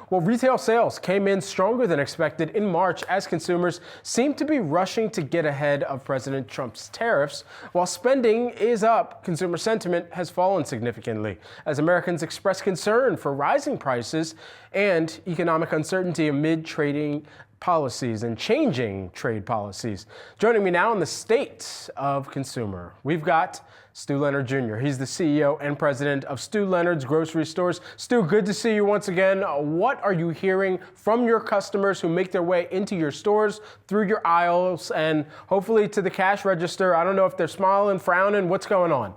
Well, retail sales came in stronger than expected in March as consumers seem to be rushing to get ahead of President Trump's tariffs. While spending is up, consumer sentiment has fallen significantly as Americans express concern for rising prices and economic uncertainty amid trading policies and changing trade policies. Joining me now in the state of consumer, we've got Stu Leonard Jr. He's the CEO and president of Stu Leonard's Grocery Stores. Stu, good to see you once again. What are you hearing from your customers who make their way into your stores, through your aisles, and hopefully to the cash register? I don't know if they're smiling, frowning. What's going on?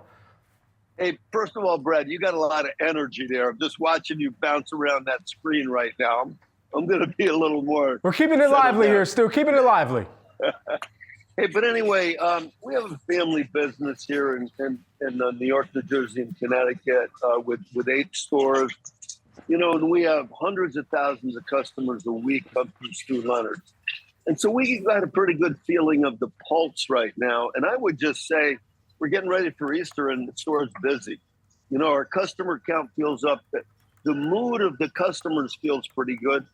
Hey, first of all, Brad, you got a lot of energy there. I'm just watching you bounce around that screen right now. I'm going to be a little more. We're keeping it lively here, Stu. Keeping it lively. Hey, but anyway, we have a family business here in New York, New Jersey, and Connecticut with 8 stores. You know, and we have hundreds of thousands of customers a week come through Stu Leonard's. And so we got a pretty good feeling of the pulse right now. And I would just say we're getting ready for Easter and the store's busy. You know, our customer count feels up. The mood of the customers feels pretty good.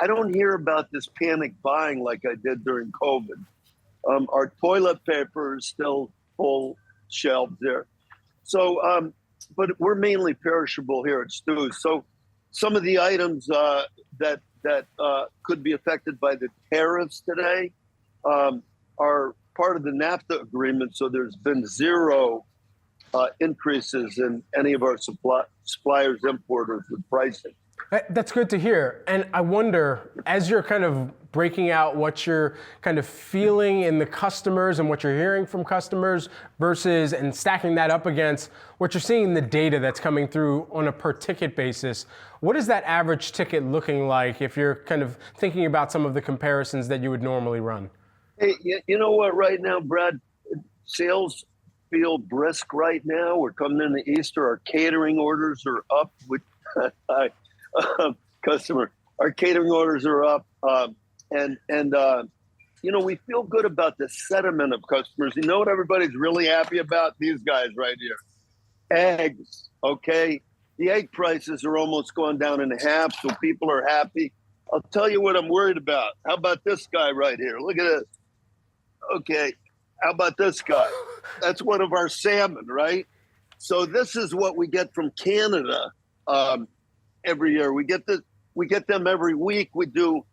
I don't hear about this panic buying like I did during COVID. Our toilet paper is still full shelves there. So, but we're mainly perishable here at Stu's. So some of the items that could be affected by the tariffs today are part of the NAFTA agreement. So there's been 0 increases in any of our suppliers, importers with pricing. That's good to hear. And I wonder, as you're kind of breaking out what you're kind of feeling in the customers and what you're hearing from customers versus and stacking that up against what you're seeing in the data that's coming through on a per ticket basis, what is that average ticket looking like if you're kind of thinking about some of the comparisons that you would normally run? Hey, you know what, right now, Brad, sales feel brisk right now. We're coming into Easter. Our catering orders are up, which our catering orders are up, and you know, we feel good about the sentiment of customers. You know what everybody's really happy about? These guys right here, eggs. Okay, the egg prices are almost gone down in half, so people are happy. I'll tell you what I'm worried about. How about this guy right here? Look at this. Okay, how about this guy? That's one of our salmon, right? So this is what we get from Canada. Every year we get them every week. We do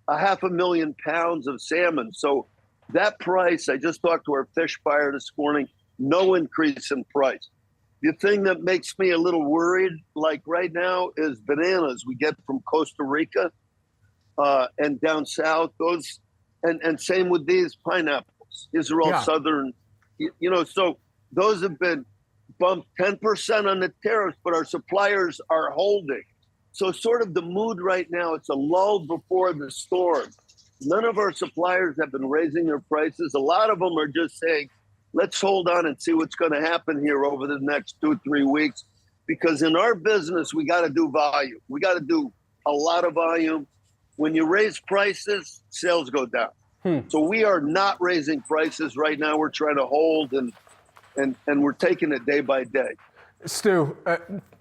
500,000 pounds of salmon. So that price, I just talked to our fish buyer this morning, no increase in price. The thing that makes me a little worried, like right now, is bananas we get from Costa Rica and down south. Those and same with these pineapples. These are all southern, you know, so those have been bumped 10% on the tariffs, but our suppliers are holding. So sort of the mood right now, it's a lull before the storm. None of our suppliers have been raising their prices. A lot of them are just saying, let's hold on and see what's going to happen here over the next 2-3 weeks. Because in our business, we got to do volume. We got to do a lot of volume. When you raise prices, sales go down. So we are not raising prices right now. We're trying to hold and we're taking it day by day. Stu,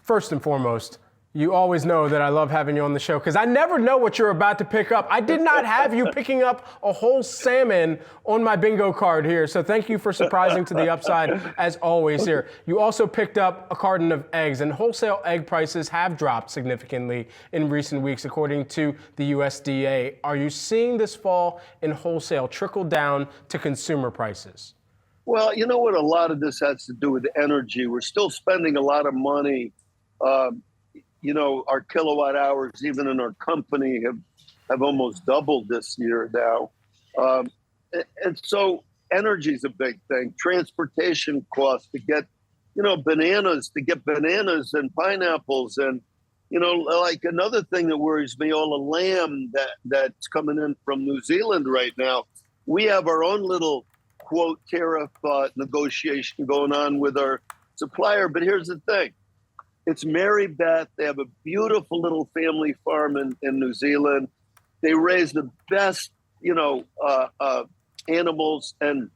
first and foremost, you always know that I love having you on the show because I never know what you're about to pick up. I did not have you picking up a whole salmon on my bingo card here, so thank you for surprising to the upside as always here. You also picked up a carton of eggs, and wholesale egg prices have dropped significantly in recent weeks according to the USDA. Are you seeing this fall in wholesale trickle down to consumer prices? Well, you know what? A lot of this has to do with energy. We're still spending a lot of money. You know, our kilowatt hours, even in our company, have almost doubled this year now. And so energy is a big thing. Transportation costs to get bananas and pineapples. And, you know, like another thing that worries me, all the lamb that's coming in from New Zealand right now. We have our own little quote tariff negotiation going on with our supplier. But here's the thing. It's Mary Beth. They have a beautiful little family farm in New Zealand. They raise the best, animals and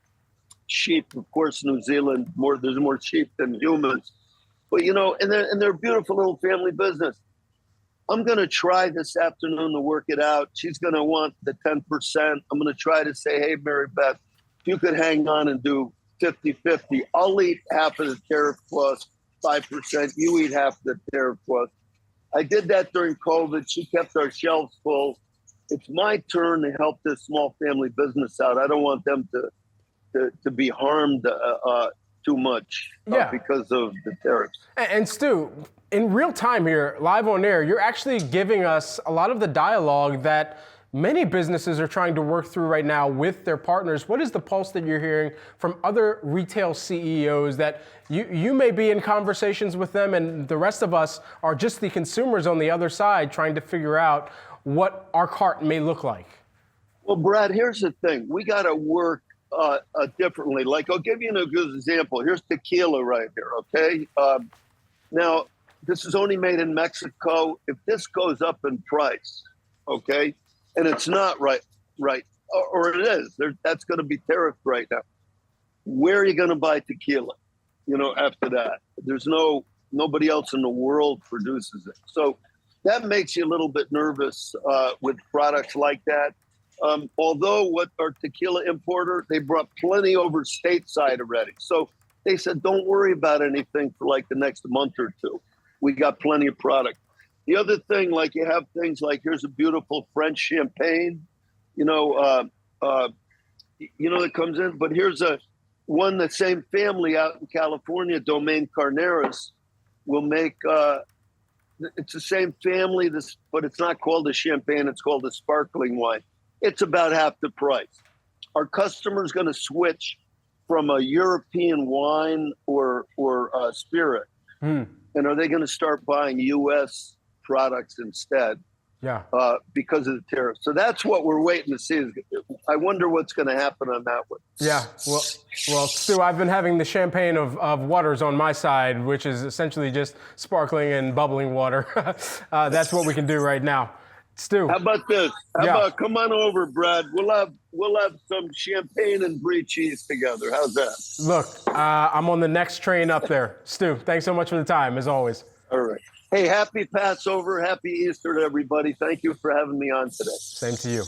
sheep. Of course, New Zealand, there's more sheep than humans. But, and they're a beautiful little family business. I'm going to try this afternoon to work it out. She's going to want the 10%. I'm going to try to say, hey, Mary Beth, if you could hang on and do 50-50, I'll eat half of the tariff plus 5%. You eat half the tariff plus. I did that during COVID. She kept our shelves full. It's my turn to help this small family business out. I don't want them to be harmed too much because of the tariffs. And Stu, in real time here, live on air, you're actually giving us a lot of the dialogue that many businesses are trying to work through right now with their partners. What is the pulse that you're hearing from other retail CEOs that you may be in conversations with them and the rest of us are just the consumers on the other side trying to figure out what our cart may look like? Well, Brad, here's the thing. We got to work differently. Like, I'll give you a good example. Here's tequila right here, okay? Now, this is only made in Mexico. If this goes up in price, okay, and it's not right, or it is, that's going to be tariffed right now. Where are you going to buy tequila? After that, there's nobody else in the world produces it. So that makes you a little bit nervous with products like that. Although what our tequila importer, they brought plenty over stateside already. So they said, don't worry about anything for like the next month or two. We got plenty of product. The other thing, like you have things like, here's a beautiful French champagne, that comes in. But here's one, the same family out in California, Domaine Carneros, will make, it's the same family, but it's not called a champagne, it's called a sparkling wine. It's about half the price. Our customer's going to switch from a European wine or spirit, and are they going to start buying U.S. products instead? Yeah. Because of the tariffs. So that's what we're waiting to see. I wonder what's going to happen on that one. Yeah. Well, Stu, I've been having the champagne of waters on my side, which is essentially just sparkling and bubbling water. That's what we can do right now. Stu. How about this? How about come on over, Brad? We'll have some champagne and brie cheese together. How's that? Look, I'm on the next train up there. Stu, thanks so much for the time, as always. All right. Hey, happy Passover, happy Easter to everybody. Thank you for having me on today. Same to you.